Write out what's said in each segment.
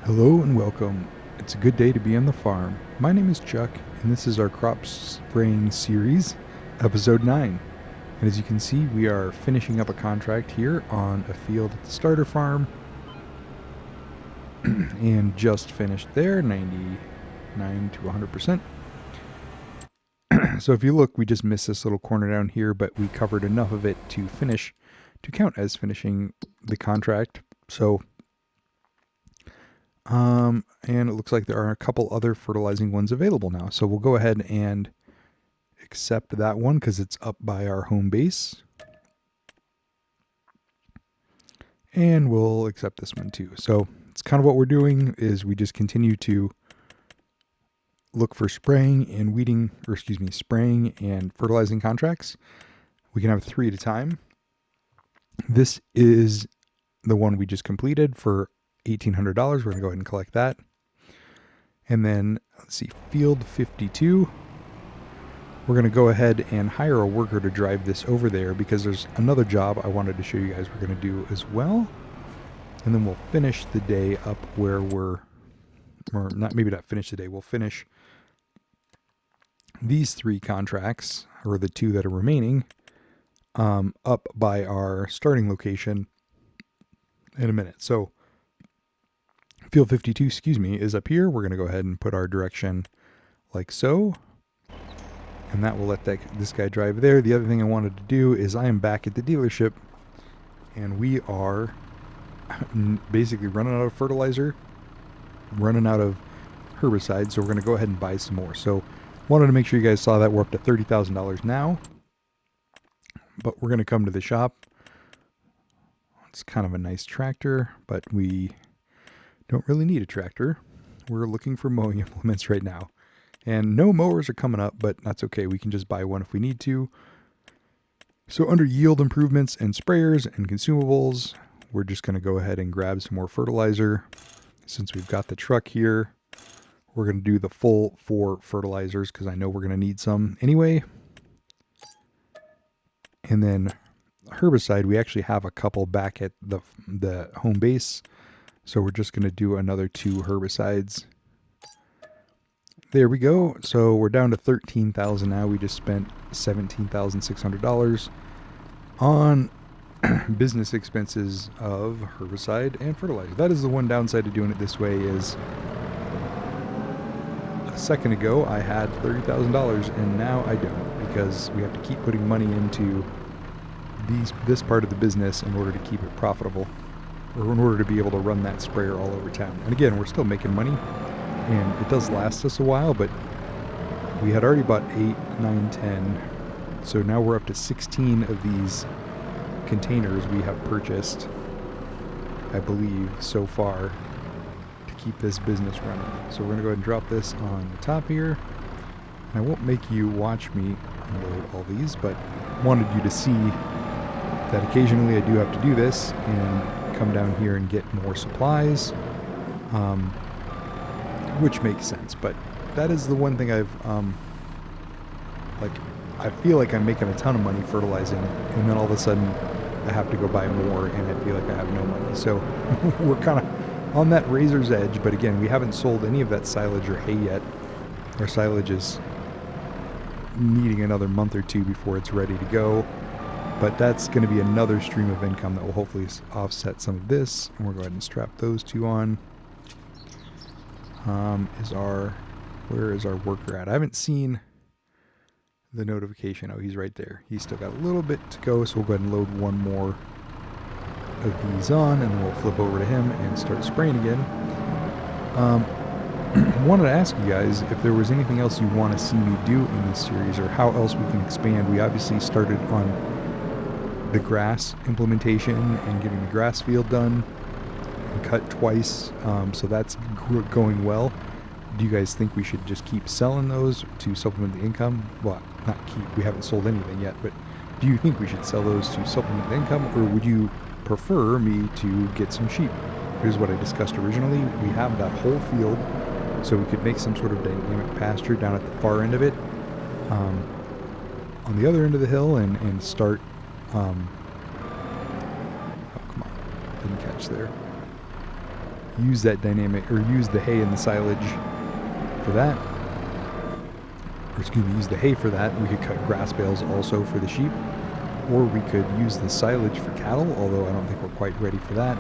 Hello and welcome. It's a good day to be on the farm. My name is Chuck, and this is our crop spraying series, episode 9. And as you can see, we are finishing up a contract here on a field at the starter farm. And just finished there, 99 to 100%. So if you look, we just missed this little corner down here, but we covered enough of it to finish, to count as finishing the contract. So and it looks like there are a couple other fertilizing ones available now. So we'll go ahead and accept that one because it's up by our home base. And we'll accept this one too. So it's kind of what we're doing is we just continue to look for spraying and weeding, or excuse me, spraying and fertilizing contracts. We can have 3 at a time. This is the one we just completed for $1,800. We're going to go ahead and collect that. And then, let's see, field 52. We're going to go ahead and hire a worker to drive this over there because there's another job I wanted to show you guys we're going to do as well. And then we'll finish the day up where we're, or not, maybe not finish the day, we'll finish these 3 contracts, or the 2 that are remaining, up by our starting location in a minute. So field 52, excuse me, is up here. We're going to go ahead and put our direction like so. And that will let this guy drive there. The other thing I wanted to do is I am back at the dealership, and we are basically running out of fertilizer, running out of herbicide, so we're going to go ahead and buy some more. So wanted to make sure you guys saw that. We're up to $30,000 now, but we're going to come to the shop. It's kind of a nice tractor, but we don't really need a tractor. We're looking for mowing implements right now. And no mowers are coming up, but that's okay. We can just buy one if we need to. So under yield improvements and sprayers and consumables, we're just going to go ahead and grab some more fertilizer. Since we've got the truck here, we're going to do the full 4 fertilizers because I know we're going to need some anyway. And then herbicide, we actually have a couple back at the home base. So we're just going to do another 2 herbicides. There we go. So we're down to $13,000 now. We just spent $17,600 on business expenses of herbicide and fertilizer. That is the one downside to doing it this way is a second ago I had $30,000 and now I don't, because we have to keep putting money into this part of the business in order to keep it profitable, or in order to be able to run that sprayer all over town. And again, we're still making money, and it does last us a while, but we had already bought 8, 9, 10. So now we're up to 16 of these containers we have purchased, I believe, so far to keep this business running. So we're going to go ahead and drop this on the top here. And I won't make you watch me unload all these, but wanted you to see that occasionally I do have to do this and come down here and get more supplies, which makes sense. But that is the one thing I've I feel like I'm making a ton of money fertilizing, and then all of a sudden I have to go buy more and I feel like I have no money. So we're kind of on that razor's edge, but again, we haven't sold any of that silage or hay yet. Our silage is needing another month or 2 before it's ready to go, but that's going to be another stream of income that will hopefully offset some of this. And we'll go ahead and strap those 2 on. Where is our worker at? I haven't seen the notification. Oh, he's right there. He's still got a little bit to go, so we'll go ahead and load one more of these on, and then we'll flip over to him and start spraying again. Wanted to ask you guys if there was anything else you want to see me do in this series, or how else we can expand. We obviously started on the grass implementation and getting the grass field done and cut twice, so that's going well. Do you guys think we should just keep selling those to supplement the income? Well, not keep, we haven't sold anything yet, but do you think we should sell those to supplement the income, or would you prefer me to get some sheep? Here's what I discussed originally. We have that whole field, so we could make some sort of dynamic pasture down at the far end of it, on the other end of the hill, and start, oh, come on, didn't catch there. use that dynamic, or use the hay and the silage for that. Or excuse me, use the hay for that. We could cut grass bales also for the sheep. Or we could use the silage for cattle, although I don't think we're quite ready for that.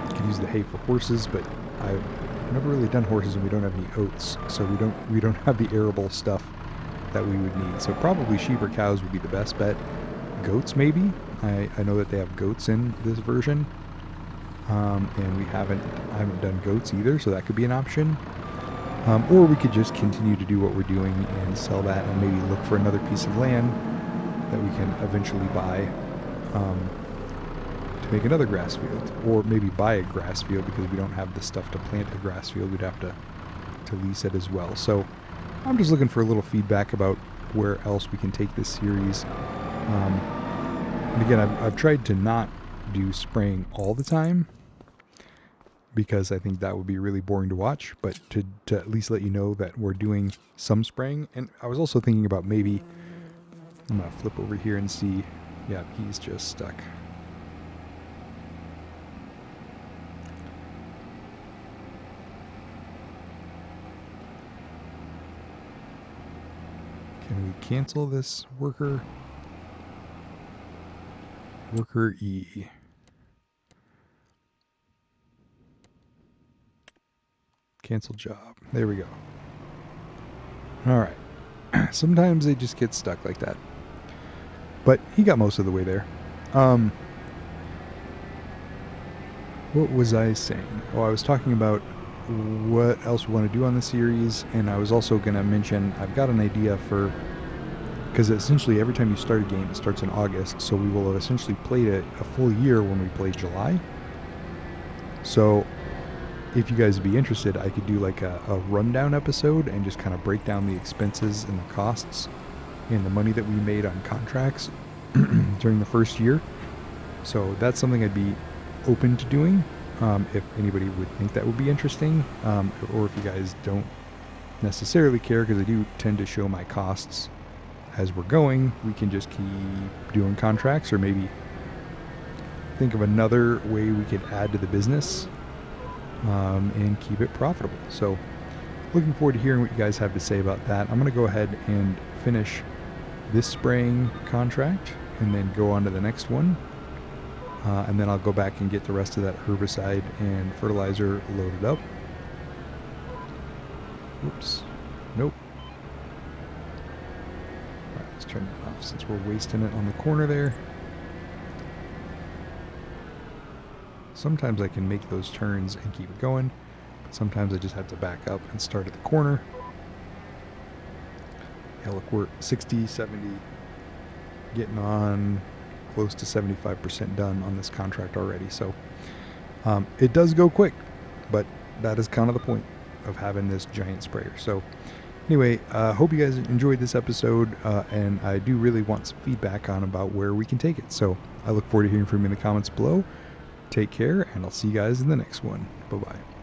We could use the hay for horses, but I've never really done horses and we don't have any oats, so we don't have the arable stuff that we would need. So probably sheep or cows would be the best bet. Goats maybe. I know that they have goats in this version. And I haven't done goats either, so that could be an option. Or we could just continue to do what we're doing and sell that and maybe look for another piece of land that we can eventually buy to make another grass field, or maybe buy a grass field because we don't have the stuff to plant a grass field. We'd have to lease it as well. So I'm just looking for a little feedback about where else we can take this series. And again, I've tried to not do spraying all the time because I think that would be really boring to watch, but to at least let you know that we're doing some spraying. And I was also thinking about maybe, I'm going to flip over here and see. Yeah, he's just stuck. Can we cancel this worker? Worker E. Cancel job. There we go. All right. Sometimes they just get stuck like that. But he got most of the way there. What was I saying? Oh, I was talking about what else we want to do on the series, and I was also going to mention I've got an idea for, because essentially every time you start a game, it starts in August, so we will have essentially played it a full year when we play July. So if you guys would be interested, I could do like a rundown episode and just kind of break down the expenses and the costs and the money that we made on contracts during the first year. So that's something I'd be open to doing if anybody would think that would be interesting, or if you guys don't necessarily care, because I do tend to show my costs as we're going. We can just keep doing contracts, or maybe think of another way we could add to the business and keep it profitable. So looking forward to hearing what you guys have to say about that. I'm going to go ahead and finish this spraying contract and then go on to the next one. And then I'll go back and get the rest of that herbicide and fertilizer loaded up. Oops. Nope. All right, let's turn that off since we're wasting it on the corner there. Sometimes I can make those turns and keep it going, but sometimes I just have to back up and start at the corner. Yeah, look, we're 60, 70, getting on close to 75% done on this contract already. So it does go quick, but that is kind of the point of having this giant sprayer. So anyway, hope you guys enjoyed this episode, and I do really want some feedback on about where we can take it. So I look forward to hearing from you in the comments below. Take care, and I'll see you guys in the next one. Bye-bye.